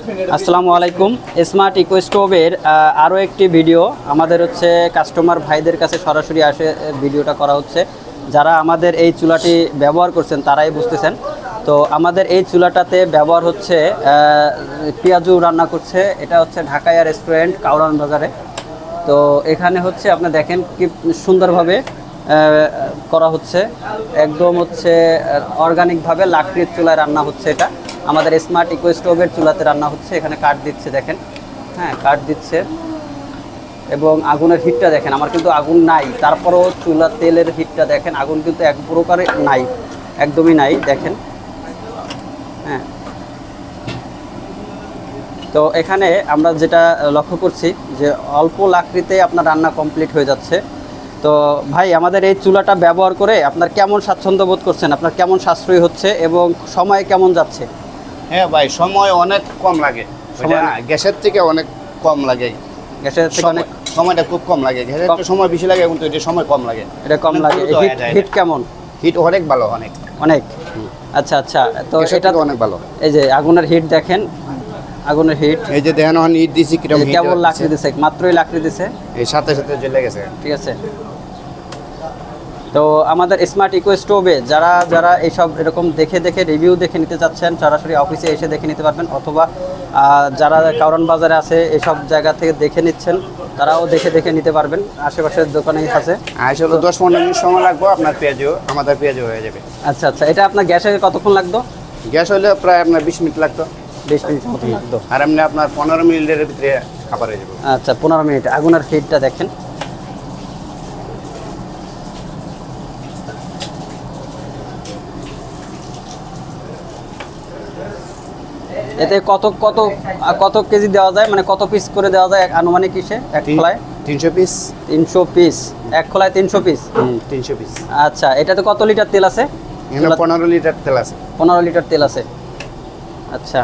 আসসালামু আলাইকুম। Smart eco স্টোভের আরও একটি ভিডিও আমাদের হচ্ছে কাস্টমার ভাইদের কাছে সরাসরি আসে ভিডিওটা করা হচ্ছে। যারা আমাদের এই চুলাটি ব্যবহার করছেন তারাই বুঝতেছেন। তো আমাদের এই চুলাটাতে ব্যবহার হচ্ছে পেঁয়াজু রান্না করছে। এটা হচ্ছে ঢাকাইয়া রেস্টুরেন্ট কাউরান বাজারে। তো এখানে হচ্ছে আপনি দেখেন কি সুন্দরভাবে করা হচ্ছে, একদম হচ্ছে অর্গানিকভাবে লাকড়ির চুলায় রান্না হচ্ছে। এটা আমাদের স্মার্ট ইকো স্টোভের চুলাতে রান্না হচ্ছে। এখানে কাঠ দিচ্ছে, দেখেন, হ্যাঁ কাঠ দিচ্ছে এবং আগুনের হিটটা দেখেন। আমার কিন্তু আগুন নাই, তারপরেও চুলা তেলের হিটটা দেখেন, আগুন কিন্তু এক প্রকারে নাই, একদমই নাই, দেখেন। হ্যাঁ, তো এখানে আমরা যেটা লক্ষ্য করছি যে অল্প লাকড়িতে আপনার রান্না কমপ্লিট হয়ে যাচ্ছে। তো ভাই, আমাদের এই চুলাটা ব্যবহার করে আপনার কেমন স্বাচ্ছন্দ্য বোধ করছেন? আপনার কেমন সাশ্রয় হচ্ছে এবং সময় কেমন যাচ্ছে? হ্যাঁ ভাই, সময় অনেক কম লাগে, গ্যাসের থেকে অনেক কম লাগে। গ্যাসের থেকে অনেক সময়টা খুব কম লাগে, গ্যাসের একটু সময় বেশি লাগে কিন্তু এটা সময় কম লাগে। এটা কম লাগে। হিট কেমন? হিট অনেক ভালো, অনেক অনেক। আচ্ছা আচ্ছা, তো এটা অনেক ভালো। এই যে আগুনের হিট দেখেন, আগুনের হিট এই যে দেখেন হিট দিছি কিরকম, কেবল লাকড়ি দিছে, মাত্রই লাকড়ি দিছে, এই সাথে সাথে জ্বলে গেছে। ঠিক আছে। তো আমাদের স্মার্ট ইকো স্টোভে যারা যারা এইসব এরকম দেখে দেখে রিভিউ দেখে নিতে চাচ্ছেন, সরাসরি অফিসে এসে দেখে নিতে পারবেন, অথবা যারা কারণ বাজারে আছে এসব জায়গা থেকে দেখে নিচ্ছেন তারাও দেখে দেখে নিতে পারবেন। আশেপাশের দোকানেই আছে। আসলে 10-15 মিনিট সময় লাগবে, আপনার পেঁয়াজও আমাদের পেঁয়াজও হয়ে যাবে। আচ্ছা আচ্ছা, এটা আপনার গ্যাসে কতক্ষণ লাগতো? গ্যাস হলে প্রায় আপনার 20 মিনিট লাগতো। 20 মিনিট মতো লাগতো। আর এমনি আপনার 15 মিনিটের ভিতরে খাবার হয়ে যাবে। আচ্ছা, 15 মিনিট। আগুনের হিটটা দেখেন। এতে কত কত কত কেজি দেওয়া যায়, মানে কত পিস করে দেওয়া যায় আনুমানিক হিসেবে? এক খোলায় 300 পিস। 300 পিস, এক খোলায় 300 পিস। 300 পিস। আচ্ছা, এটাতে কত লিটার তেল আছে? 15 লিটার তেল আছে। 15 লিটার তেল আছে। আচ্ছা।